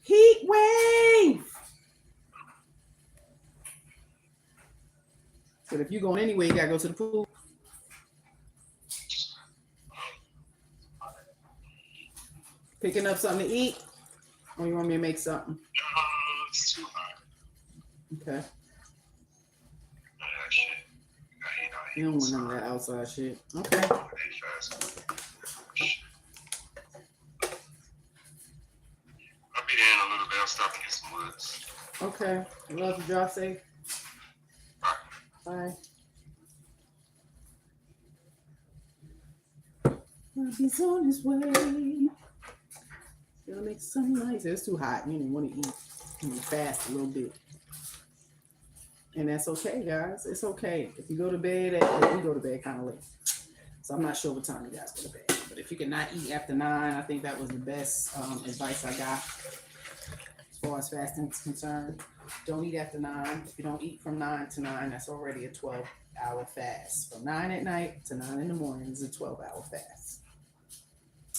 Heat wave. But if you're going anyway, you gotta go to the pool. Picking up something to eat, or you want me to make something? It's too hot. Okay. Shit. You don't want none of that outside shit. Okay. I'll be there in a little bit. I'll stop to get some woods. Okay. Love you. Drive safe. Bye. He's on his way. Gonna make some nice. It's too hot. You didn't want to eat. You need to fast a little bit. And that's okay, guys. It's okay. If you go to bed, we go to bed kind of late. So I'm not sure what time you guys go to bed. But if you cannot eat after 9, I think that was the best advice I got as far as fasting is concerned. Don't eat after 9. If you don't eat from 9 to 9, that's already a 12-hour fast. From 9 at night to 9 in the morning is a 12-hour fast.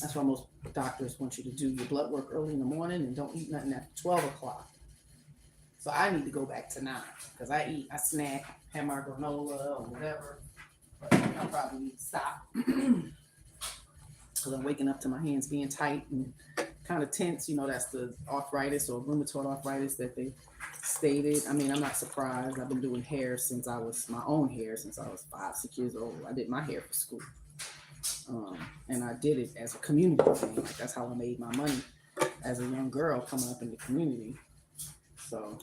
That's why most doctors want you to do your blood work early in the morning and don't eat nothing after 12 o'clock. So I need to go back to 9 because I snack, have my granola or whatever. But I probably need to stop because I'm waking up to my hands being tight and kind of tense. That's the arthritis or rheumatoid arthritis that they stated. I mean, I'm not surprised. I've been doing hair since I was 5, 6 years old. I did my hair for school. And I did it as a community thing. Like, that's how I made my money as a young girl coming up in the community. So,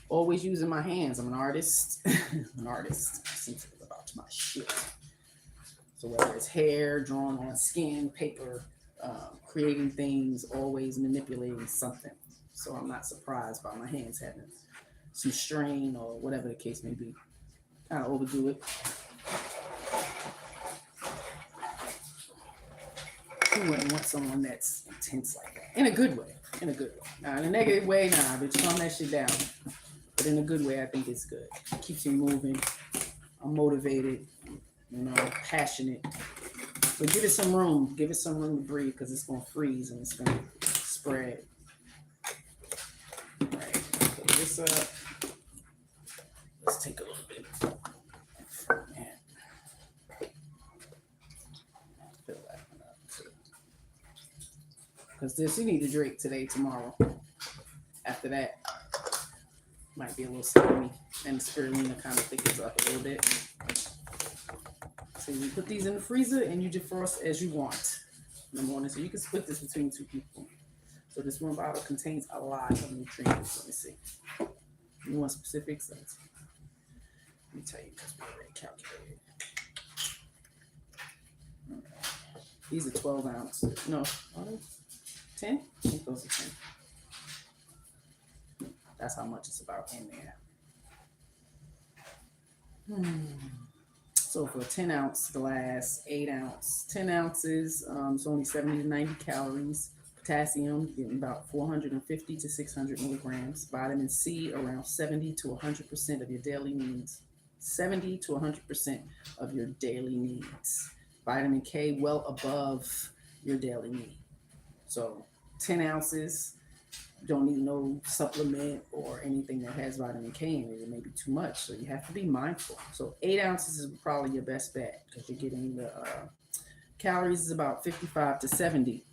always using my hands. I'm an artist. I'm sensitive about my shit. So whether it's hair, drawing on skin, paper, creating things, always manipulating something. so I'm not surprised by my hands having some strain or whatever the case may be. Kind of overdo it. Who wouldn't want someone that's intense like that? In a good way. In a good way. Now, in a negative way, bitch, calm that shit down. But in a good way, I think it's good. It keeps me moving. I'm motivated, passionate. But give it some room. Give it some room to breathe because it's going to freeze and it's going to spread. All right. Put this up. Let's take a little bit. Man. Fill that one up too. Because you need to drink today, tomorrow. After that, might be a little slimy. And the spirulina kind of thickens up a little bit. So you put these in the freezer and you defrost as you want in the morning. So you can split this between 2 people. So this one bottle contains a lot of nutrients. Let me see. You want specifics? Let me tell you because we already calculated. Okay. These are 12 ounce. No, 10? I think those are 10. That's how much it's about in there. So for a 10 ounce glass, 8 ounce, 10 ounces, it's only 70 to 90 calories. Potassium, getting about 450 to 600 milligrams. Vitamin C, around 70 to 100% of your daily needs. 70 to 100% of your daily needs. Vitamin K, well above your daily need. So 10 ounces, you don't need no supplement or anything that has vitamin K in it. It may be too much, so you have to be mindful. So 8 ounces is probably your best bet because you're getting the calories is about 55 to 70.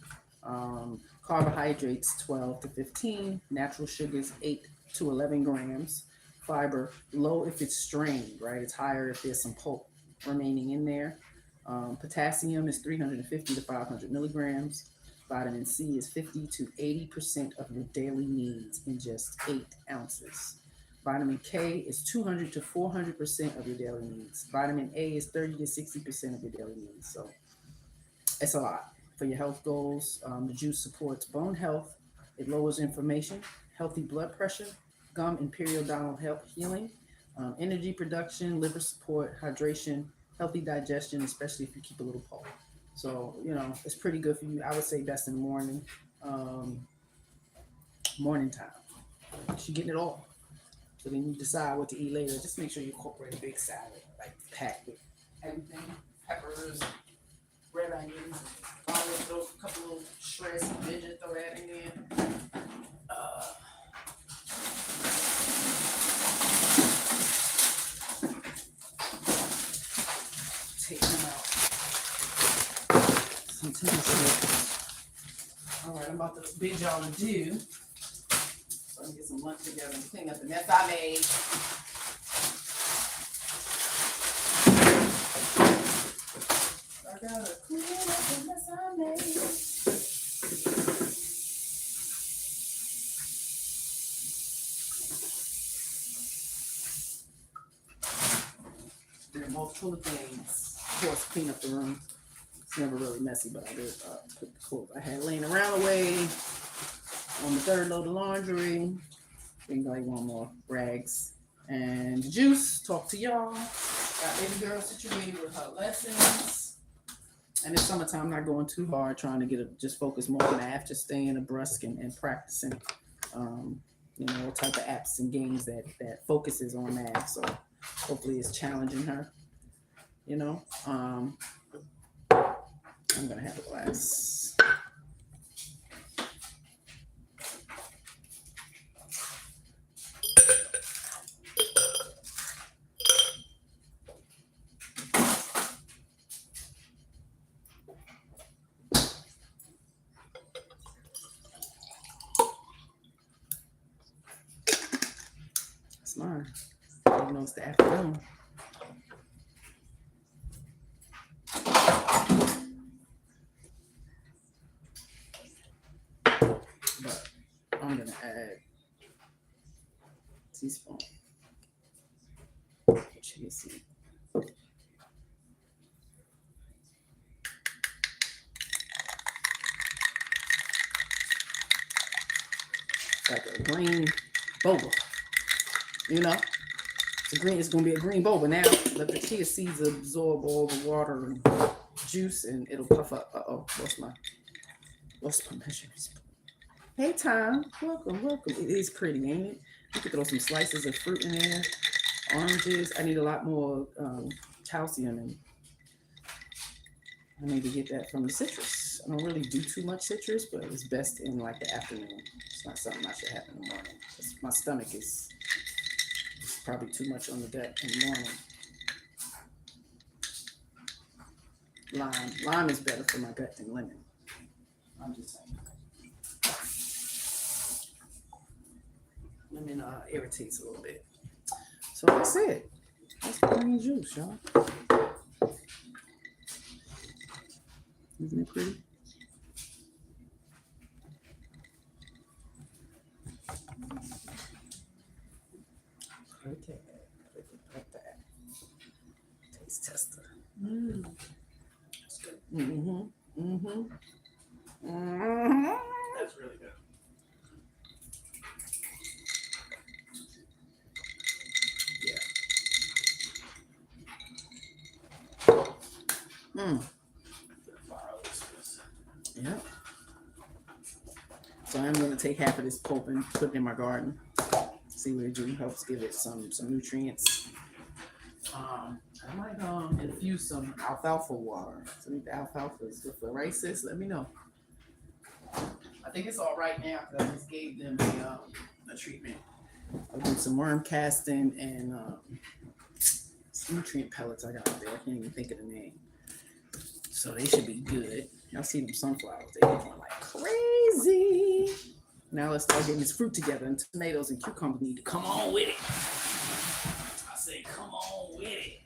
Carbohydrates 12 to 15. Natural sugars 8 to 11 grams. Fiber low if it's strained, right? It's higher if there's some pulp remaining in there. Potassium is 350 to 500 milligrams. Vitamin C is 50 to 80% of your daily needs in just 8 ounces. Vitamin K is 200 to 400% of your daily needs. Vitamin A is 30 to 60% of your daily needs. So it's a lot for your health goals. The juice supports bone health. It lowers inflammation, healthy blood pressure, gum and periodontal health healing, energy production, liver support, hydration, healthy digestion, especially if you keep a little pulse. So, it's pretty good for you. I would say best in the morning, morning time. You're getting it all. So then you decide what to eat later. Just make sure you incorporate a big salad, like packed with everything, peppers, red onions, olives, throw a couple little shreds of ginger, throw that in there. Take them out. Some tennis. All right, I'm about to bid y'all to do. So I can get some lunch together and clean up the mess I made. I gotta clean up the mess I made. There are multiple things. Of course, clean up the room. It's never really messy, but I did put the clothes I had laying around away on the third load of laundry. Think like one more rags and the juice. Talk to y'all. Got baby girl situated with her lessons. And it's summertime, not going too hard, trying to just focus more on math, just staying abreast and practicing, all type of apps and games that focuses on math. So hopefully it's challenging her, I'm going to have a glass. That's mine. Even though it's the afternoon. But I'm going to add a teaspoon of chia seed. like a green boba. You know, it's gonna be a green boba now. Let the chia seeds absorb all the water and juice, and it'll puff up. What's my measurements? Hey, Tom, welcome. It is pretty, ain't it? You could throw some slices of fruit in there, oranges. I need a lot more calcium, and I need to get that from the citrus. I don't really do too much citrus, but it's best in like the afternoon. It's not something I should have in the morning. My stomach is probably too much on the deck in the morning. Lime is better for my gut than lemon. I'm just saying. Lemon irritates a little bit. So that's it. That's the green juice, y'all. Isn't it pretty? Okay. Like that. Taste tester. That's good. That's really good. Yeah. So I'm going to take half of this pulp and put it in my garden. See what it do. Helps give it some nutrients. I might infuse some alfalfa water. So if the alfalfa is good for rice, sis, let me know. I think it's all right now because I just gave them a treatment. I'll do some worm casting and some nutrient pellets I got there. I can't even think of the name. So they should be good. Y'all see them sunflowers. They're going like crazy. Now let's start getting this fruit together. And tomatoes and cucumbers need to come on with it. I say come on with it.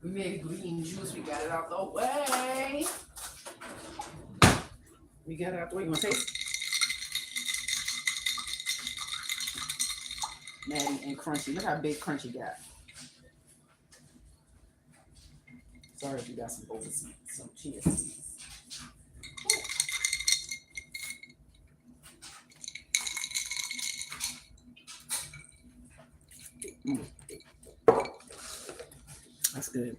We made green juice. We got it out the way. You want to taste? Natty and crunchy. Look how big crunchy got. Sorry if you got some overseas, some chia seeds. That's good.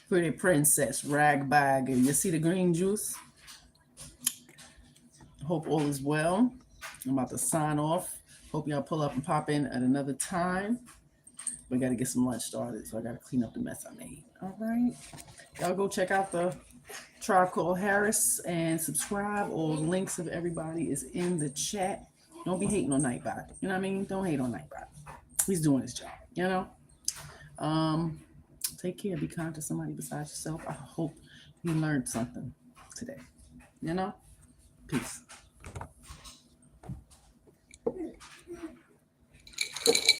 Pretty princess, ragbag. And you see the green juice? Hope all is well. I'm about to sign off. Hope y'all pull up and pop in at another time. We got to get some lunch started, so I got to clean up the mess I made. All right. Y'all go check out the Tribe Called Harris and subscribe. All links of everybody is in the chat. Don't be hating on Nightbot. You know what I mean? Don't hate on Nightbot. He's doing his job, you know? Take care. Be kind to somebody besides yourself. I hope you learned something today. You know? Peace.